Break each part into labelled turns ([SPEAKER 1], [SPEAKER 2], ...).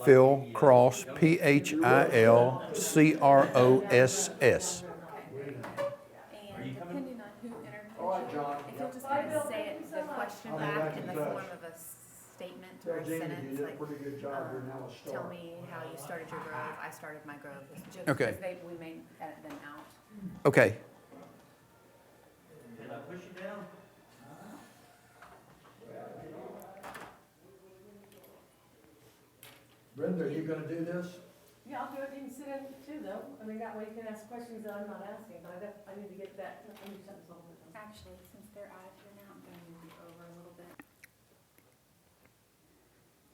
[SPEAKER 1] Phil Cross, Philcross.
[SPEAKER 2] And depending on who interviews you, if you'll just kind of say it, the question back in the form of a statement or a sentence, like, tell me how you started your grove, I started my grove, just
[SPEAKER 1] Okay.
[SPEAKER 2] because we may edit them out.
[SPEAKER 1] Okay.
[SPEAKER 3] Can I push you down?
[SPEAKER 4] Brenda, are you gonna do this?
[SPEAKER 5] Yeah, I'll do it, you can sit in too, though. I mean, that way you can ask questions that I'm not asking, but I need to get that, I need something solved.
[SPEAKER 2] Actually, since they're out of here now, I'm gonna move you over a little bit.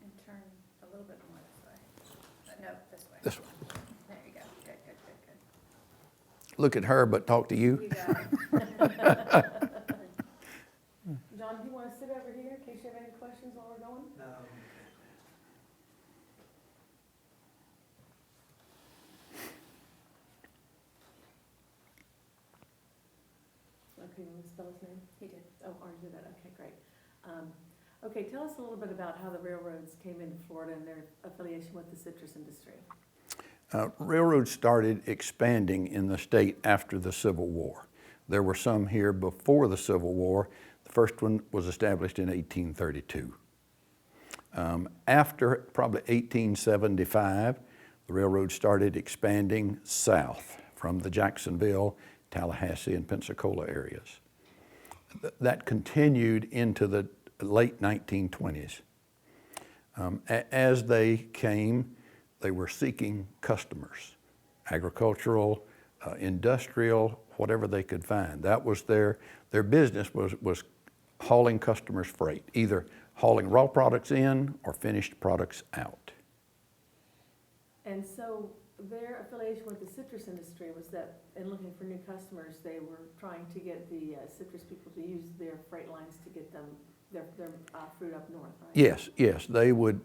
[SPEAKER 2] And turn a little bit more this way. No, this way.
[SPEAKER 1] This way.
[SPEAKER 2] There you go, good, good, good, good.
[SPEAKER 1] Look at her, but talk to you.
[SPEAKER 5] You got it. John, do you wanna sit over here in case you have any questions while we're going?
[SPEAKER 4] No.
[SPEAKER 5] Okay, you wanna spell his name?
[SPEAKER 2] He did.
[SPEAKER 5] Oh, already did that, okay, great. Okay, tell us a little bit about how the railroads came into Florida and their affiliation with the citrus industry.
[SPEAKER 1] Railroads started expanding in the state after the Civil War. There were some here before the Civil War. The first one was established in 1832. After probably 1875, the railroad started expanding south from the Jacksonville, Tallahassee, and Pensacola areas. That continued into the late 1920s. As they came, they were seeking customers, agricultural, industrial, whatever they could find. That was their business was hauling customers' freight, either hauling raw products in or finished products out.
[SPEAKER 5] And so their affiliation with the citrus industry was that in looking for new customers, they were trying to get the citrus people to use their freight lines to get them their fruit up north, right?
[SPEAKER 1] Yes, yes, they would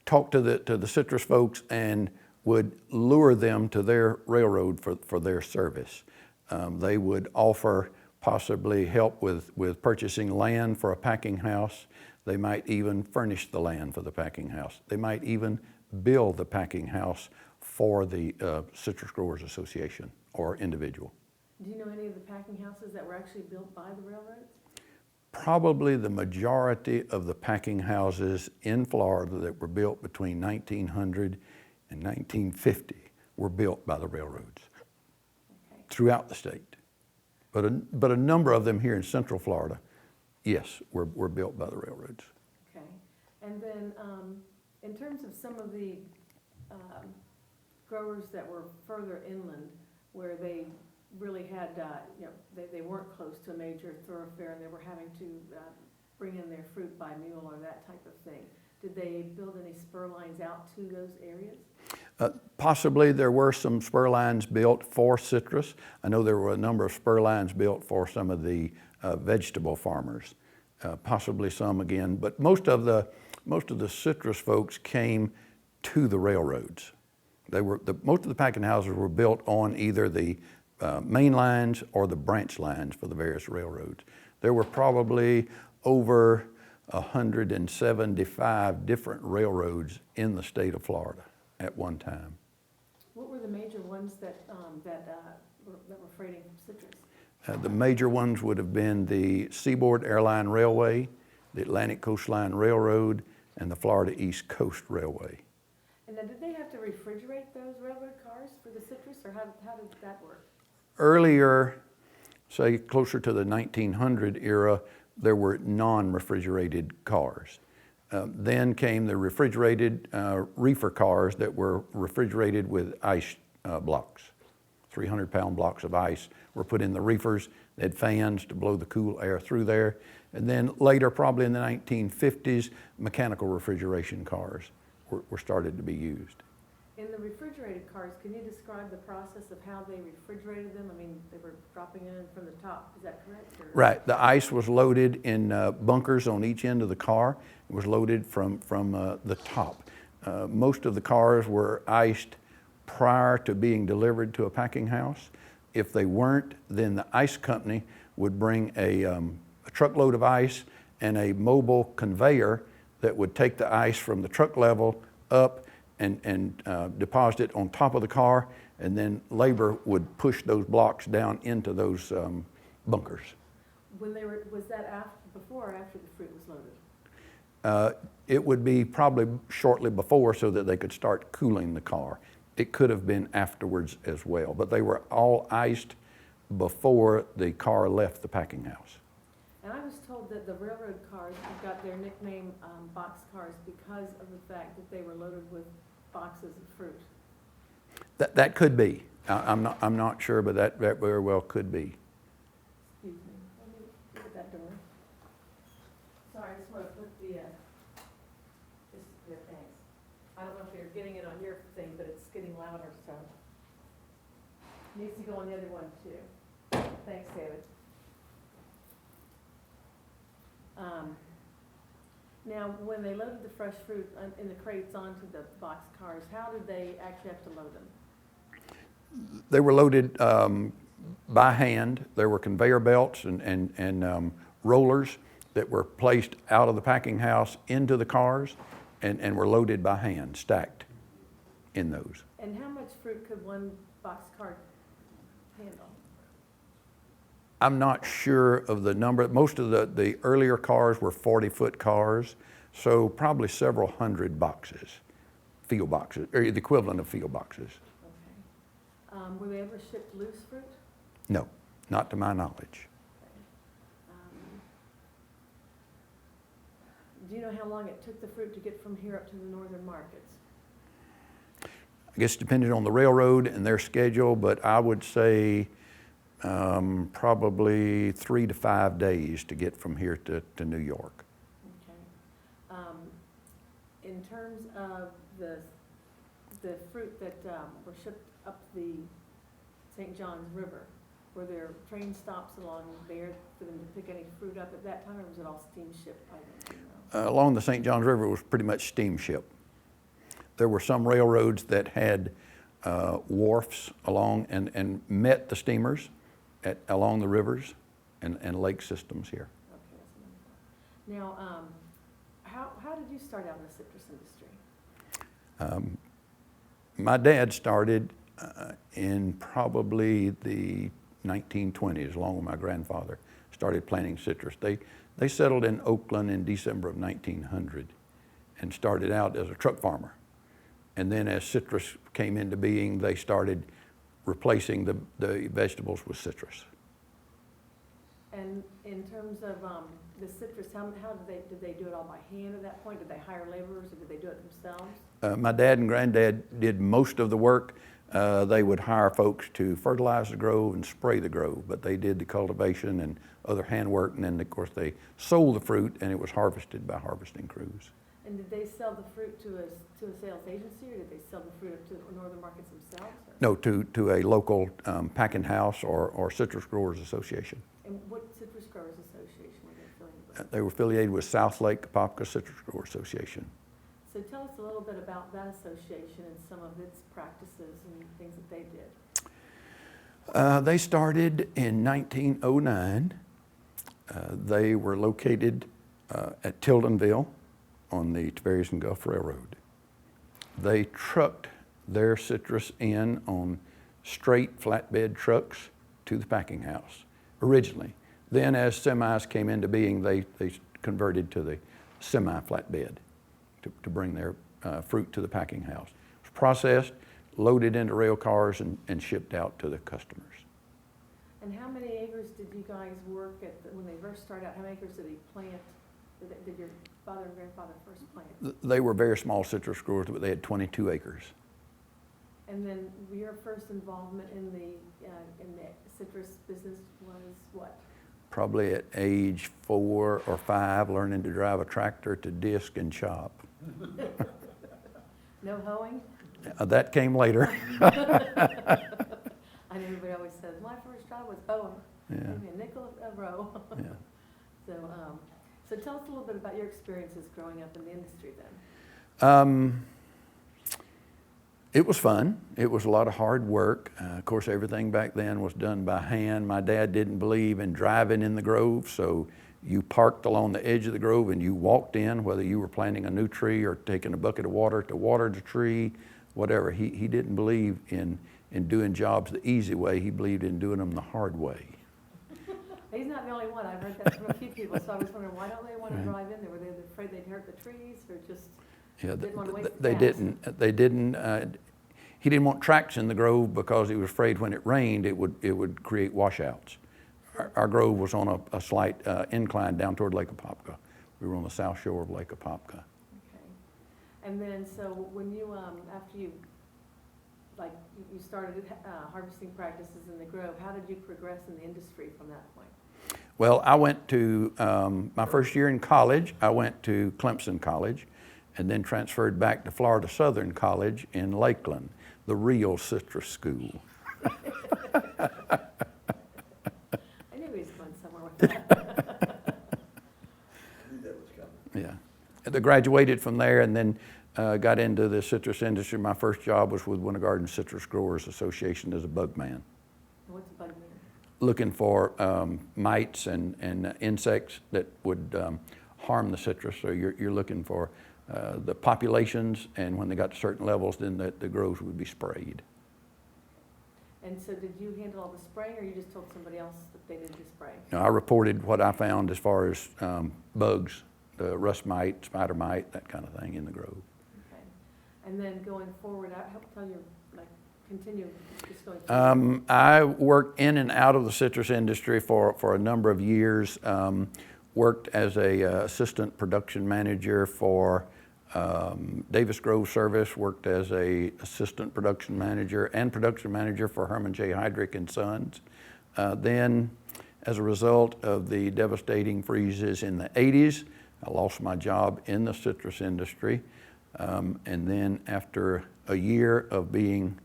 [SPEAKER 1] talk to the citrus folks and would lure them to their railroad for their service. They would offer possibly help with purchasing land for a packing house. They might even furnish the land for the packing house. They might even build the packing house for the Citrus Growers Association or individual.
[SPEAKER 5] Do you know any of the packing houses that were actually built by the railroads?
[SPEAKER 1] Probably the majority of the packing houses in Florida that were built between 1900 and 1950 were built by the railroads throughout the state. But a number of them here in Central Florida, yes, were built by the railroads.
[SPEAKER 5] Okay. And then in terms of some of the growers that were further inland where they really had, they weren't close to a major thoroughfare and they were having to bring in their fruit by mule or that type of thing. Did they build any spur lines out to those areas?
[SPEAKER 1] Possibly there were some spur lines built for citrus. I know there were a number of spur lines built for some of the vegetable farmers, possibly some again, but most of the citrus folks came to the railroads. Most of the packing houses were built on either the main lines or the branch lines for the various railroads. There were probably over 175 different railroads in the state of Florida at one time.
[SPEAKER 5] What were the major ones that were freighting citrus?
[SPEAKER 1] The major ones would have been the Seaboard Airline Railway, the Atlantic Coastline Railroad, and the Florida East Coast Railway.
[SPEAKER 5] And then did they have to refrigerate those railroad cars for the citrus, or how did that work?
[SPEAKER 1] Earlier, say closer to the 1900 era, there were non-refrigerated cars. Then came the refrigerated reefer cars that were refrigerated with ice blocks. 300-pound blocks of ice were put in the reefers. They had fans to blow the cool air through there. And then later, probably in the 1950s, mechanical refrigeration cars were started to be used.
[SPEAKER 5] In the refrigerated cars, can you describe the process of how they refrigerated them? I mean, they were dropping it in from the top, is that correct? Or?
[SPEAKER 1] Right, the ice was loaded in bunkers on each end of the car. It was loaded from the top. Most of the cars were iced prior to being delivered to a packing house. If they weren't, then the ice company would bring a truckload of ice and a mobile conveyor that would take the ice from the truck level up and deposit it on top of the car, and then labor would push those blocks down into those bunkers.
[SPEAKER 5] When they were, was that before or after the fruit was loaded?
[SPEAKER 1] It would be probably shortly before so that they could start cooling the car. It could have been afterwards as well, but they were all iced before the car left the packing house.
[SPEAKER 5] And I was told that the railroad cars got their nickname box cars because of the fact that they were loaded with boxes of fruit.
[SPEAKER 1] That could be. I'm not sure, but that very well could be.
[SPEAKER 5] Excuse me, let me look at that door. Sorry, I just want to put the, thanks. I don't know if you're getting it on your thing, but it's getting louder, so. Needs to go on the other one too. Thanks, David. Now, when they loaded the fresh fruit in the crates onto the box cars, how did they actually have to load them?
[SPEAKER 1] They were loaded by hand. There were conveyor belts and rollers that were placed out of the packing house into the cars and were loaded by hand, stacked in those.
[SPEAKER 5] And how much fruit could one box car handle?
[SPEAKER 1] I'm not sure of the number. Most of the earlier cars were 40-foot cars, so probably several hundred boxes, field boxes, or the equivalent of field boxes.
[SPEAKER 5] Okay. Were they ever shipped loose fruit?
[SPEAKER 1] No, not to my knowledge.
[SPEAKER 5] Do you know how long it took the fruit to get from here up to the northern markets?
[SPEAKER 1] I guess depending on the railroad and their schedule, but I would say probably 3 to 5 days to get from here to New York.
[SPEAKER 5] Okay. In terms of the fruit that were shipped up the St. Johns River, were there train stops along there for them to pick any fruit up at that time, or was it all steamship by then? Do you know?
[SPEAKER 1] Along the St. Johns River was pretty much steamship. There were some railroads that had wharfs along and met the steamers along the rivers and lake systems here.
[SPEAKER 5] Okay, that's wonderful. Now, how did you start out in the citrus industry?
[SPEAKER 1] My dad started in probably the 1920s, along with my grandfather, started planting citrus. They settled in Oakland in December of 1900 and started out as a truck farmer. And then as citrus came into being, they started replacing the vegetables with citrus.
[SPEAKER 5] And in terms of the citrus, how did they do it all by hand at that point? Did they hire laborers or did they do it themselves?
[SPEAKER 1] My dad and granddad did most of the work. They would hire folks to fertilize the grove and spray the grove, but they did the cultivation and other handwork, and then of course they sold the fruit and it was harvested by harvesting crews.
[SPEAKER 5] And did they sell the fruit to a sales agency, or did they sell the fruit up to the northern markets themselves? Or?
[SPEAKER 1] No, to a local packing house or citrus growers association.
[SPEAKER 5] And what citrus growers association were they affiliated with?
[SPEAKER 1] They were affiliated with South Lake Apopka Citrus Grower Association.
[SPEAKER 5] So tell us a little bit about that association and some of its practices and things that they did.
[SPEAKER 1] They started in 1909. They were located at Tildenville on the Tiberias and Gulf Railroad. They trucked their citrus in on straight flatbed trucks to the packing house originally. Then as semis came into being, they converted to the semi-flatbed to bring their fruit to the packing house. It was processed, loaded into rail cars, and shipped out to the customers.
[SPEAKER 5] And how many acres did you guys work at, when they first started out, how many acres did they plant, did your father and grandfather first plant?
[SPEAKER 1] They were very small citrus growers, but they had 22 acres.
[SPEAKER 5] And then your first involvement in the citrus business was what?
[SPEAKER 1] Probably at age 4 or 5, learning to drive a tractor to disc and chop.
[SPEAKER 5] No hoeing?
[SPEAKER 1] That came later.
[SPEAKER 5] I know everybody always says, my first job was hoeing.
[SPEAKER 1] Yeah.
[SPEAKER 5] Gave me a nickel a row.
[SPEAKER 1] Yeah.
[SPEAKER 5] So tell us a little bit about your experiences growing up in the industry then.
[SPEAKER 1] It was fun. It was a lot of hard work. Of course, everything back then was done by hand. My dad didn't believe in driving in the grove, so You parked along the edge of the grove and you walked in, whether you were planting a new tree or taking a bucket of water to water the tree, whatever. He didn't believe in doing jobs the easy way. He believed in doing them the hard way.
[SPEAKER 5] He's not the only one. I've heard that from a few people, so I was wondering, why don't they want to drive in there? Were they afraid they'd hurt the trees, or just
[SPEAKER 1] Yeah,
[SPEAKER 5] didn't want to waste
[SPEAKER 1] they
[SPEAKER 5] gas?
[SPEAKER 1] didn't. He didn't want tracks in the grove because he was afraid when it rained it would create washouts. Our grove was on a slight incline down toward Lake Apopka. We were on the south shore of Lake Apopka.
[SPEAKER 5] Okay. And then, so when you, after you, like, you started harvesting practices in the grove, how did you progress in the industry from that point?
[SPEAKER 1] Well, I went to, my first year in college, I went to Clemson College and then transferred back to Florida Southern College in Lakeland, the real citrus school.
[SPEAKER 5] I knew he was going somewhere with that.
[SPEAKER 4] I knew that was coming.
[SPEAKER 1] Yeah. I graduated from there and then got into the citrus industry. My first job was with Winter Garden Citrus Growers Association as a bug man,
[SPEAKER 5] What's a bug man?
[SPEAKER 1] looking for mites and insects that would harm the citrus. So you're looking for the populations, and when they got to certain levels, then the groves would be sprayed.
[SPEAKER 5] And so did you handle all the spraying, or you just told somebody else that they did the spray?
[SPEAKER 1] Now, I reported what I found as far as bugs, the rust mite, spider mite, that kind of thing in the grove.
[SPEAKER 5] Okay. And then going forward, I help tell you, like, continue just going forward.
[SPEAKER 1] I worked in and out of the citrus industry for a number of years. Worked as a assistant production manager for Davis Grove Service, worked as a assistant production manager and production manager for Herman J. Heydrich and Sons. Then, as a result of the devastating freezes in the 80s, I lost my job in the citrus industry. And then after a year of being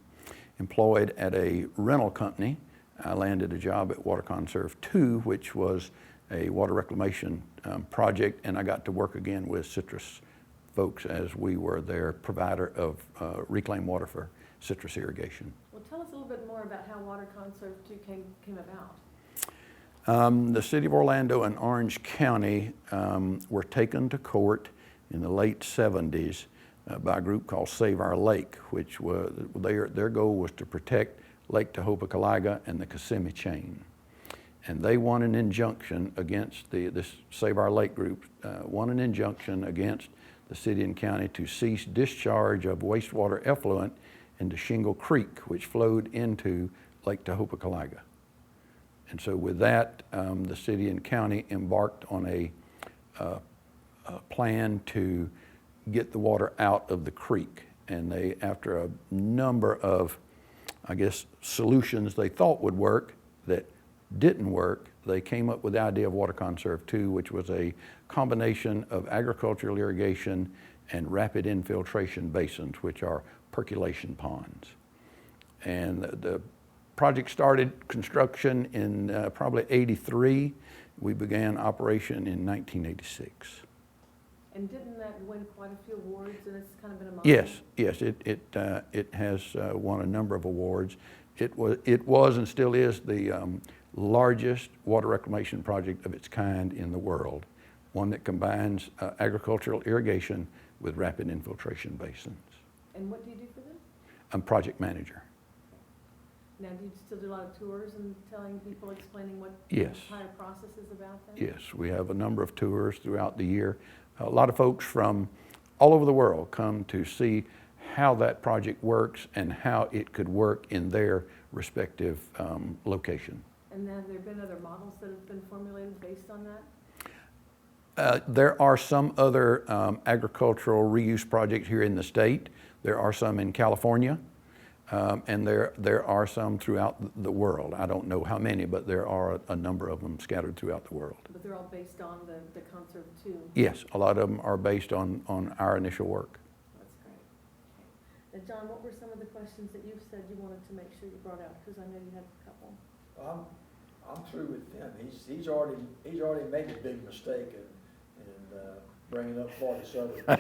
[SPEAKER 1] employed at a rental company, I landed a job at Water Conserve II, which was a water reclamation project, and I got to work again with citrus folks as we were their provider of reclaimed water for citrus irrigation.
[SPEAKER 5] Well, tell us a little bit more about how Water Conserve II came about.
[SPEAKER 1] The city of Orlando and Orange County were taken to court in the late 70s by a group called Save Our Lake, which was their goal was to protect Lake Tehopekaliga and the Kissimmee chain. And they won an injunction against this Save Our Lake group, won an injunction against the city and county to cease discharge of wastewater effluent into Shingle Creek, which flowed into Lake Tehopekaliga. And so with that, the city and county embarked on a plan to get the water out of the creek. And they, after a number of, I guess, solutions they thought would work that didn't work, they came up with the idea of Water Conserve II, which was a combination of agricultural irrigation and rapid infiltration basins, which are percolation ponds. And the project started construction in probably '83. We began operation in 1986.
[SPEAKER 5] And didn't that win quite a few awards, and it's kind of been a model?
[SPEAKER 1] Yes, it has won a number of awards. It was and still is the largest water reclamation project of its kind in the world, one that combines agricultural irrigation with rapid infiltration basins.
[SPEAKER 5] And what do you do for them?
[SPEAKER 1] I'm project manager.
[SPEAKER 5] Now, do you still do a lot of tours and telling people, explaining what
[SPEAKER 1] Yes.
[SPEAKER 5] the entire process is about then?
[SPEAKER 1] Yes, we have a number of tours throughout the year. A lot of folks from all over the world come to see how that project works and how it could work in their respective location.
[SPEAKER 5] And have there been other models that have been formulated based on that?
[SPEAKER 1] There are some other agricultural reuse projects here in the state. There are some in California, and there are some throughout the world. I don't know how many, but there are a number of them scattered throughout the world.
[SPEAKER 5] But they're all based on the Conserve II?
[SPEAKER 1] Yes, a lot of them are based on our initial work.
[SPEAKER 5] That's great. Now, John, what were some of the questions that you said you wanted to make sure you brought out? Because I know you had a couple.
[SPEAKER 4] I'm through with him. He's already made a big mistake in bringing up Florida Southern.
[SPEAKER 2] 4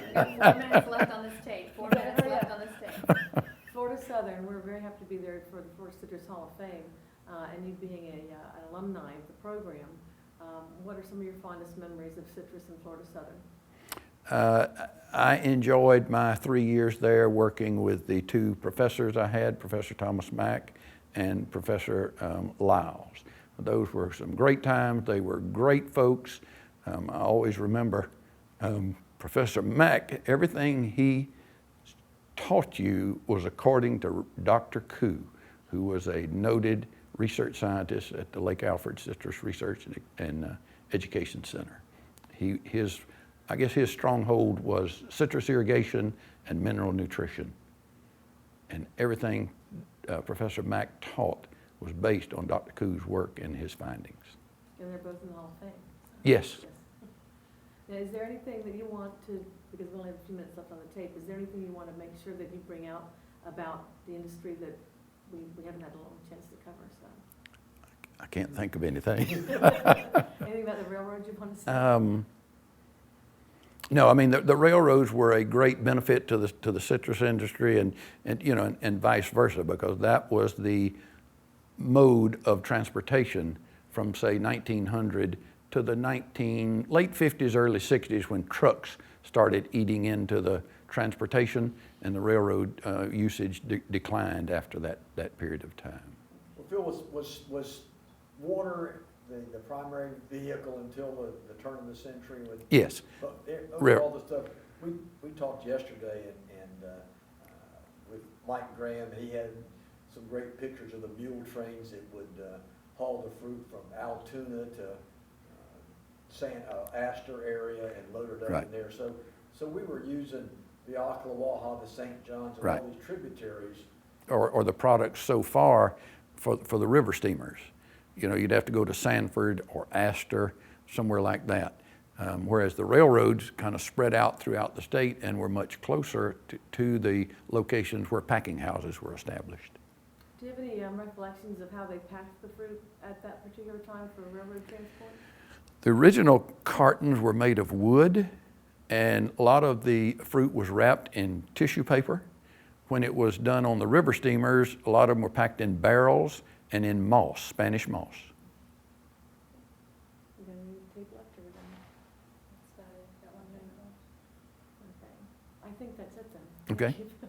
[SPEAKER 2] minutes left on this tape, 4 minutes left on this tape.
[SPEAKER 5] Florida Southern, we're very happy to be there for the Florida Citrus Hall of Fame, and you being an alumni of the program, What are some of your fondest memories of citrus in Florida Southern?
[SPEAKER 1] I enjoyed my 3 years there working with the two professors I had, Professor Thomas Mack and Professor Lyles. Those were some great times. They were great folks. I always remember Professor Mack, everything he taught you was according to Dr. Koo, who was a noted research scientist at the Lake Alfred Citrus Research and Education Center. I guess his stronghold was citrus irrigation and mineral nutrition. And everything Professor Mack taught was based on Dr. Koo's work and his findings.
[SPEAKER 5] And they're both in the Hall of Fame. So.
[SPEAKER 1] Yes.
[SPEAKER 5] Now, is there anything that you want to, because we only have a few minutes left on the tape, is there anything you want to make sure that you bring out about the industry that we haven't had a long chance to cover? So.
[SPEAKER 1] I can't think of anything.
[SPEAKER 5] Anything about the railroad you want to say?
[SPEAKER 1] No, I mean the railroads were a great benefit to the citrus industry, and vice versa, because that was the mode of transportation from say 1900 to the late 50s, early 60s, when trucks started eating into the transportation, and the railroad usage declined after that period of time.
[SPEAKER 4] Well, Phil, was water the primary vehicle until the turn of the century?
[SPEAKER 1] Yes.
[SPEAKER 4] All the stuff, we talked yesterday and with Mike Graham, he had some great pictures of the mule trains that would haul the fruit from Altoona to Astor area and load it up in there. So we were using the Ocklawaha, the St. Johns, and all these tributaries.
[SPEAKER 1] Or the products so far for the river steamers. You know, you'd have to go to Sanford or Astor, somewhere like that. Whereas the railroads kind of spread out throughout the state and were much closer to the locations where packing houses were established.
[SPEAKER 5] Do you have any recollections of how they packed the fruit at that particular time for railroad transport?
[SPEAKER 1] The original cartons were made of wood, and a lot of the fruit was wrapped in tissue paper. When it was done on the river steamers, a lot of them were packed in barrels and in moss, Spanish moss.
[SPEAKER 5] You got any tape left, or done? That's about it. Got 1 minute left. Okay. I think that's it then.
[SPEAKER 1] Okay.
[SPEAKER 5] Thank you.